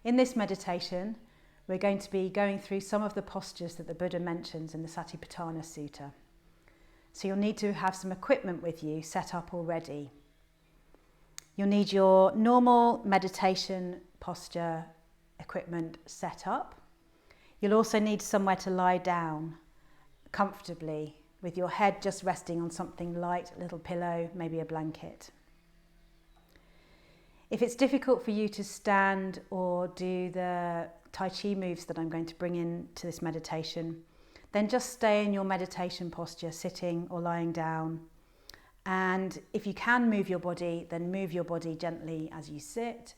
In this meditation, we're going to be going through some of the postures that the Buddha mentions in the Satipatthana Sutta. So you'll need to have some equipment with you set up already. You'll need your normal meditation posture equipment set up. You'll also need somewhere to lie down comfortably with your head just resting on something light, a little pillow, maybe a blanket. If it's difficult for you to stand or do the Tai Chi moves that I'm going to bring into this meditation, then just stay in your meditation posture, sitting or lying down. And if you can move your body, then move your body gently as you sit.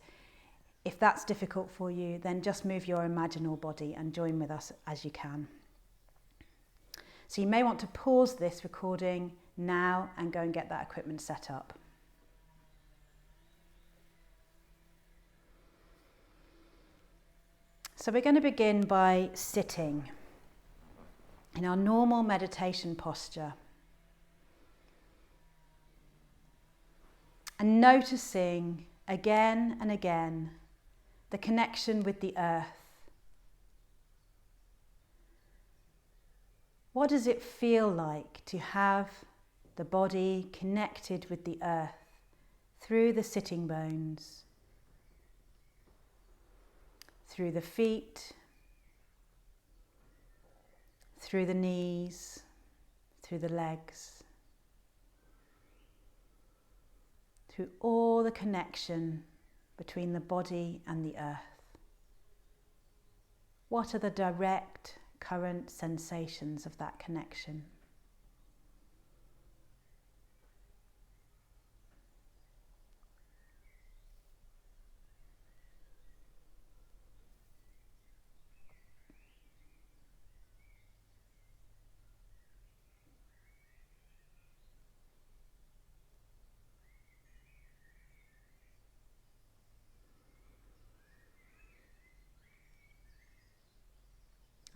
If that's difficult for you, then just move your imaginal body and join with us as you can. So you may want to pause this recording now and go and get that equipment set up. So we're going to begin by sitting in our normal meditation posture and noticing again and again the connection with the earth. What does it feel like to have the body connected with the earth through the sitting bones, through the feet, through the knees, through the legs, through all the connection between the body and the earth? What are the direct current sensations of that connection?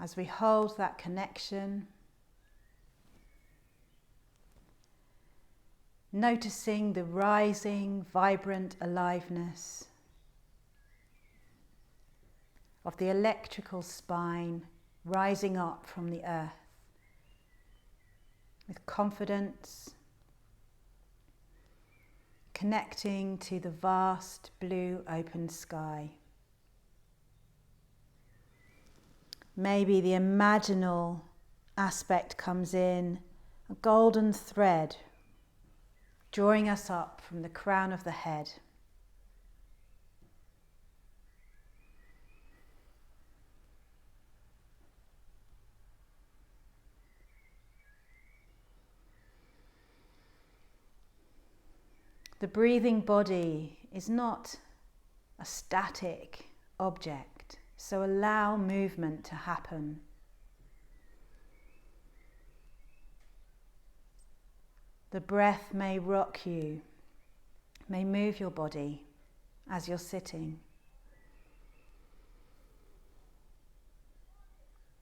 As we hold that connection, noticing the rising, vibrant aliveness of the electrical spine rising up from the earth with confidence, connecting to the vast blue open sky. Maybe the imaginal aspect comes in, a golden thread drawing us up from the crown of the head. The breathing body is not a static object, so allow movement to happen. The breath may rock you, may move your body as you're sitting.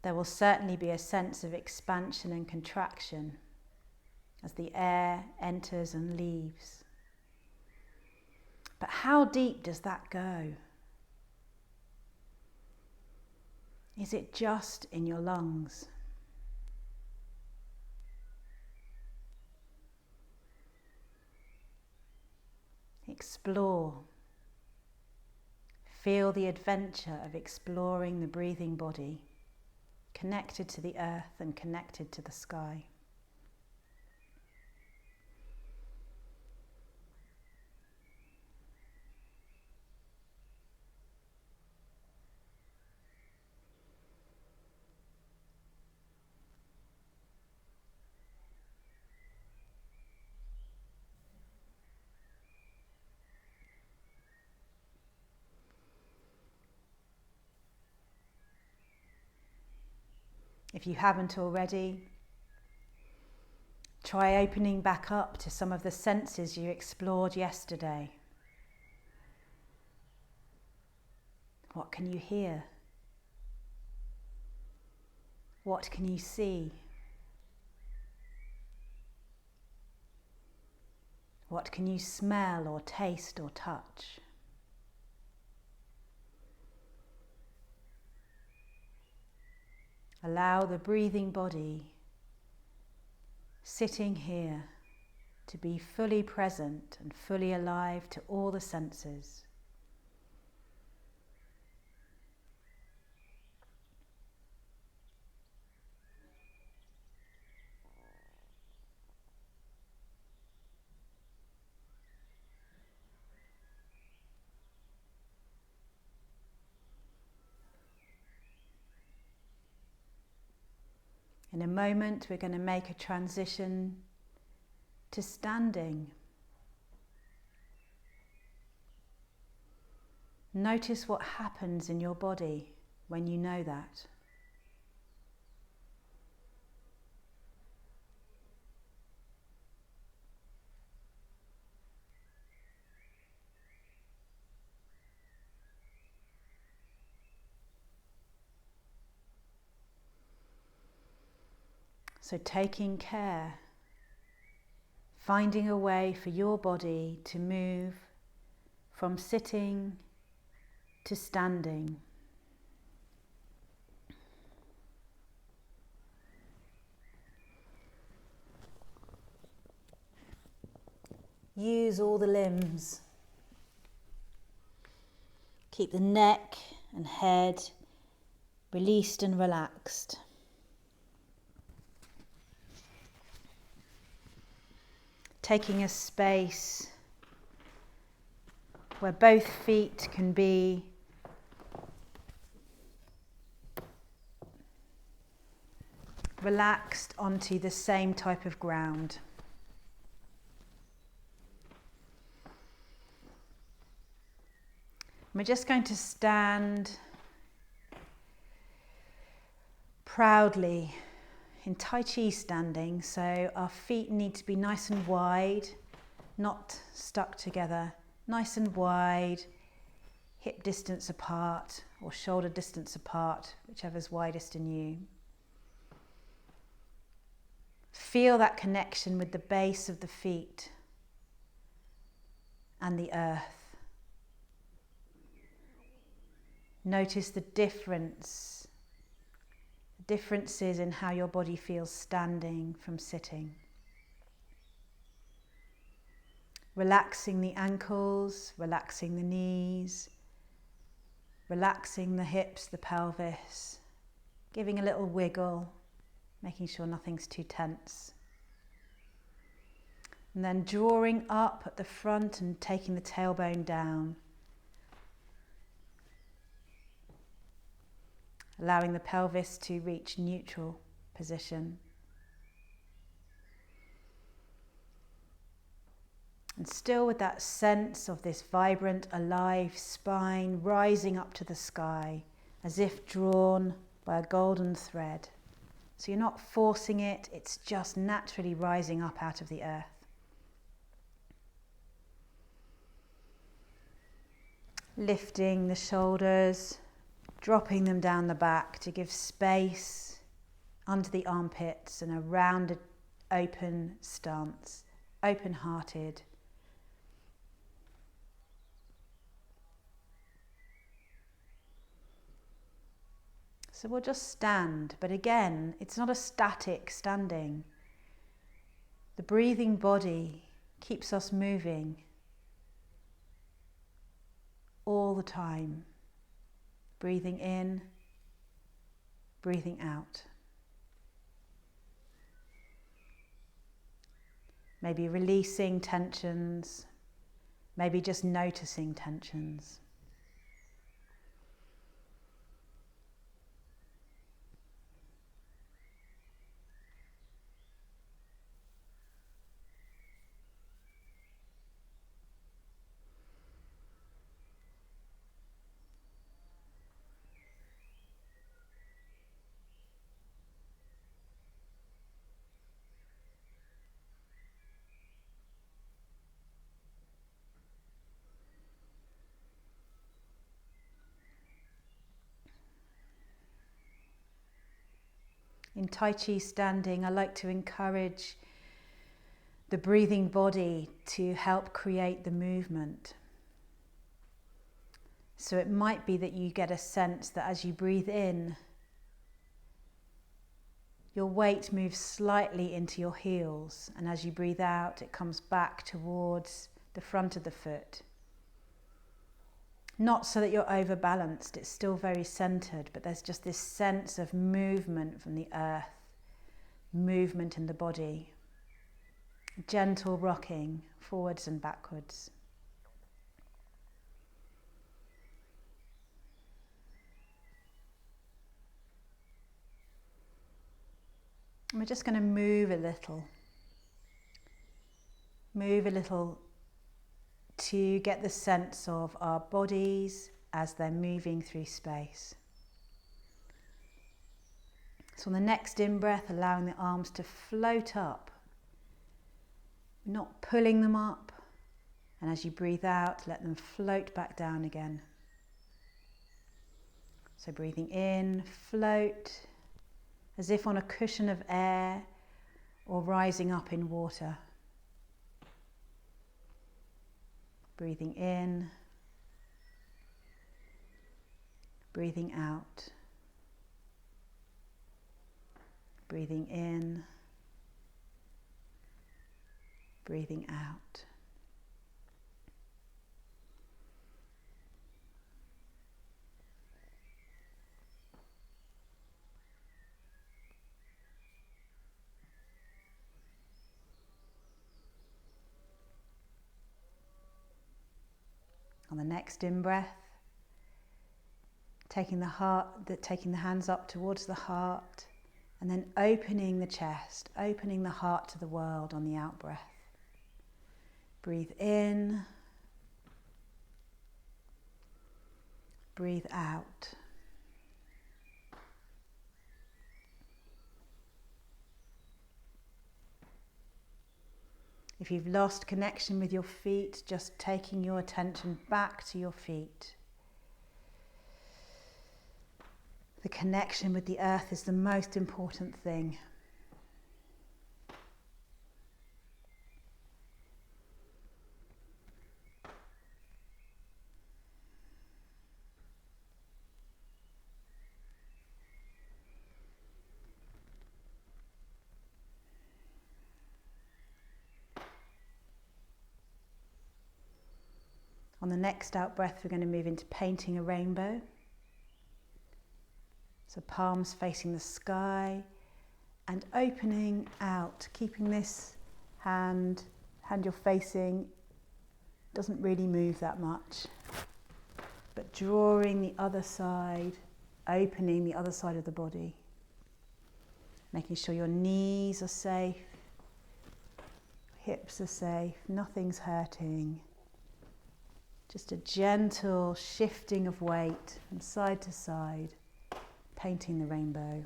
There will certainly be a sense of expansion and contraction as the air enters and leaves. But how deep does that go? Is it just in your lungs? Explore. Feel the adventure of exploring the breathing body, connected to the earth and connected to the sky. If you haven't already, try opening back up to some of the senses you explored yesterday. What can you hear? What can you see? What can you smell or taste or touch? Allow the breathing body sitting here to be fully present and fully alive to all the senses. In a moment, we're going to make a transition to standing. Notice what happens in your body when you know that. So taking care, finding a way for your body to move from sitting to standing. Use all the limbs. Keep the neck and head released and relaxed. Taking a space where both feet can be relaxed onto the same type of ground. We're just going to stand proudly in Tai Chi standing, so our feet need to be nice and wide, not stuck together, nice and wide, hip distance apart or shoulder distance apart, whichever's widest in you. Feel that connection with the base of the feet and the earth. Notice the differences in how your body feels standing from sitting. Relaxing the ankles, relaxing the knees, relaxing the hips, the pelvis, giving a little wiggle, making sure nothing's too tense. And then drawing up at the front and taking the tailbone down. Allowing the pelvis to reach neutral position. And still with that sense of this vibrant, alive spine rising up to the sky, as if drawn by a golden thread. So you're not forcing it, it's just naturally rising up out of the earth. Lifting the shoulders, dropping them down the back to give space under the armpits and a rounded, open stance, open-hearted. So we'll just stand, but again, it's not a static standing. The breathing body keeps us moving all the time. Breathing in, breathing out. Maybe releasing tensions, maybe just noticing tensions. In Tai Chi standing, I like to encourage the breathing body to help create the movement. So it might be that you get a sense that as you breathe in, Your weight moves slightly into your heels, and as you breathe out, it comes back towards the front of the foot. Not so that you're overbalanced, it's still very centered, but there's just this sense of movement from the earth, movement in the body, gentle rocking forwards and backwards. And we're just going to move a little to get the sense of our bodies as they're moving through space. So on the next in-breath, allowing the arms to float up, not pulling them up, and as you breathe out, let them float back down again. So breathing in, float, as if on a cushion of air or rising up in water. Breathing in, breathing out. Breathing in, breathing out. On the next in-breath, taking the hands up towards the heart, and then opening the chest, opening the heart to the world on the out-breath. Breathe in, breathe out. If you've lost connection with your feet, just taking your attention back to your feet. The connection with the earth is the most important thing. On the next out breath, we're going to move into painting a rainbow. So palms facing the sky and opening out, keeping this hand you're facing doesn't really move that much, but drawing the other side, opening the other side of the body, making sure your knees are safe, hips are safe, nothing's hurting. Just a gentle shifting of weight from side to side, painting the rainbow.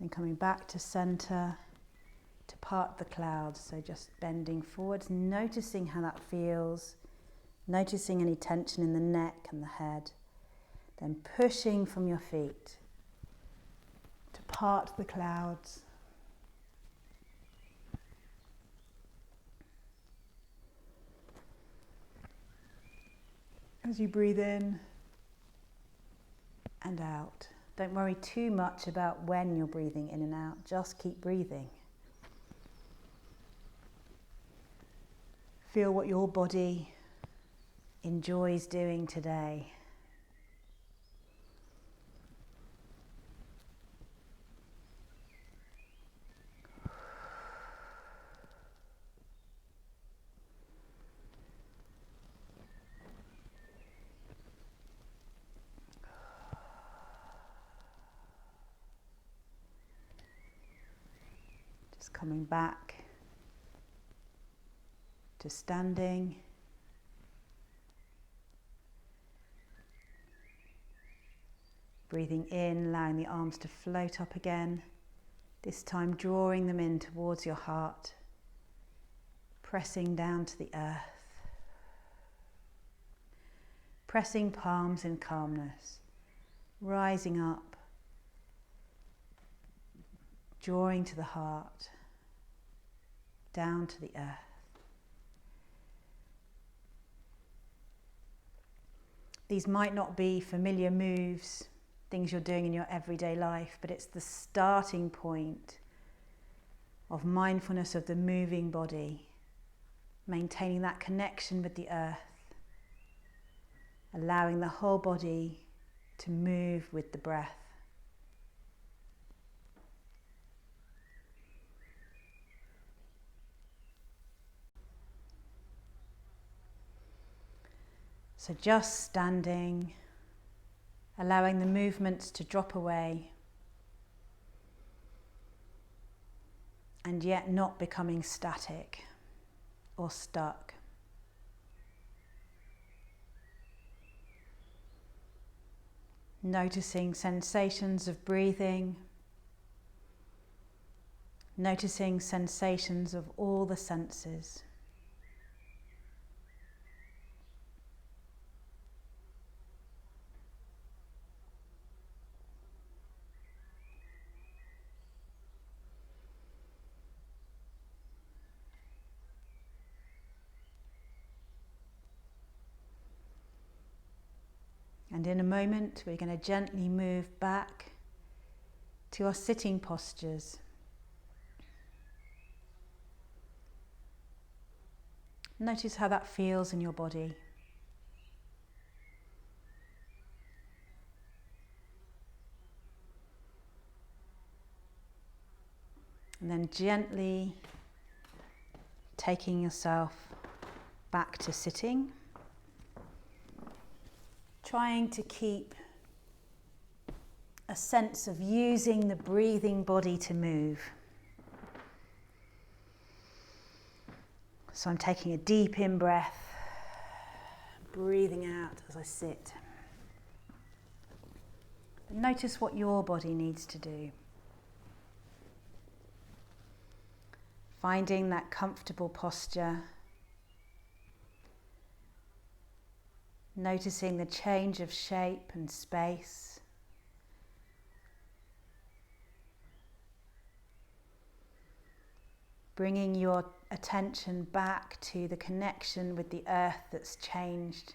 Then coming back to center to part the clouds, so just bending forwards, noticing how that feels, noticing any tension in the neck and the head, then pushing from your feet to part the clouds. As you breathe in and out, don't worry too much about when you're breathing in and out, just keep breathing. Feel what your body enjoys doing today. Just coming back to standing. Breathing in, allowing the arms to float up again. This time drawing them in towards your heart, pressing down to the earth. Pressing palms in calmness, rising up, drawing to the heart, down to the earth. These might not be familiar moves, things you're doing in your everyday life, but it's the starting point of mindfulness of the moving body, maintaining that connection with the earth, allowing the whole body to move with the breath. So just standing, allowing the movements to drop away, and yet not becoming static or stuck. Noticing sensations of breathing, noticing sensations of all the senses. And in a moment, we're going to gently move back to our sitting postures. Notice how that feels in your body. And then gently taking yourself back to sitting. Trying to keep a sense of using the breathing body to move. So I'm taking a deep in-breath, breathing out as I sit. But notice what your body needs to do. Finding that comfortable posture. Noticing the change of shape and space. Bringing your attention back to the connection with the earth that's changed.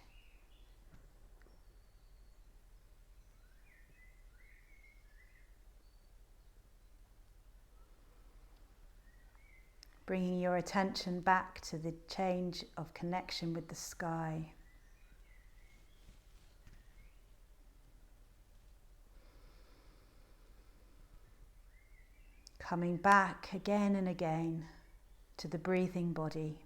Bringing your attention back to the change of connection with the sky. Coming back again and again to the breathing body.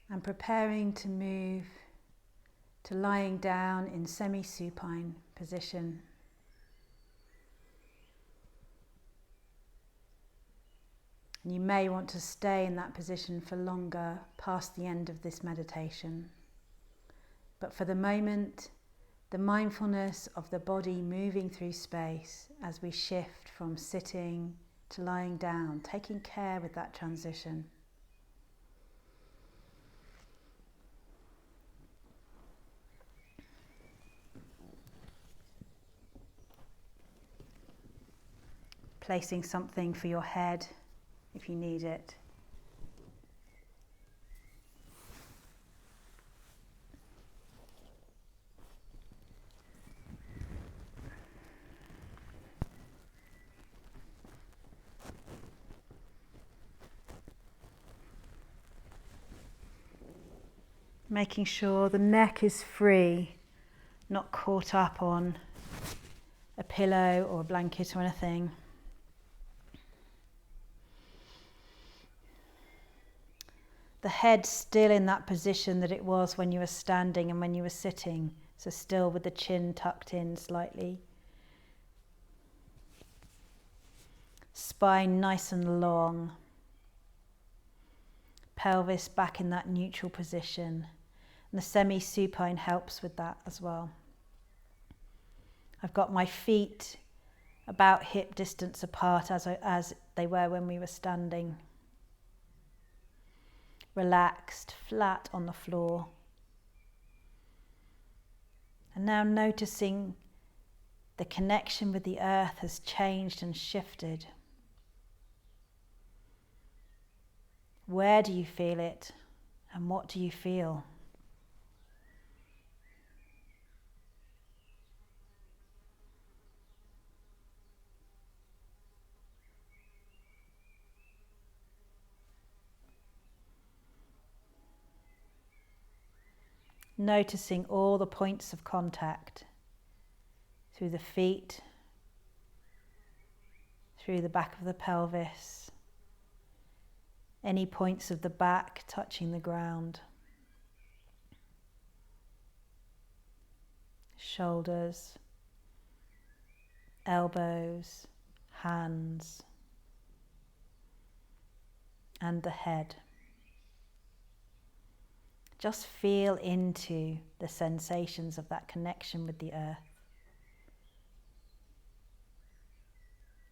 And preparing to move to lying down in semi-supine position. And you may want to stay in that position for longer past the end of this meditation. But for the moment, the mindfulness of the body moving through space as we shift from sitting to lying down, taking care with that transition. placing something for your head if you need it. Making sure the neck is free, not caught up on a pillow or a blanket or anything. The head still in that position that it was when you were standing and when you were sitting, so still with the chin tucked in slightly. Spine nice and long. Pelvis back in that neutral position. And the semi-supine helps with that as well. I've got my feet about hip distance apart as they were when we were standing. Relaxed, flat on the floor. And now noticing the connection with the earth has changed and shifted. Where do you feel it and what do you feel? Noticing all the points of contact through the feet, through the back of the pelvis, any points of the back touching the ground, shoulders, elbows, hands, and the head. Just feel into the sensations of that connection with the earth.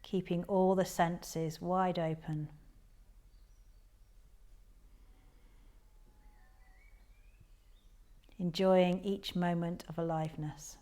Keeping all the senses wide open. Enjoying each moment of aliveness.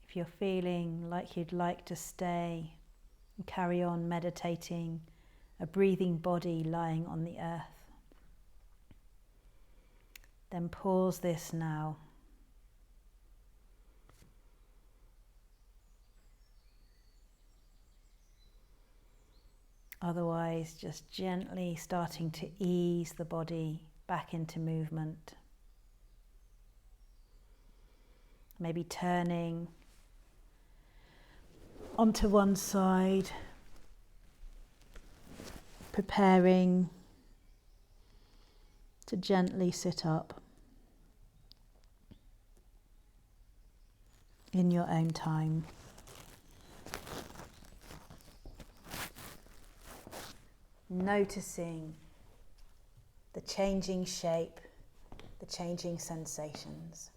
If you're feeling like you'd like to stay and carry on meditating, a breathing body lying on the earth, then pause this now. Otherwise, just gently starting to ease the body back into movement. Maybe turning onto one side, preparing to gently sit up in your own time. Noticing the changing shape, the changing sensations.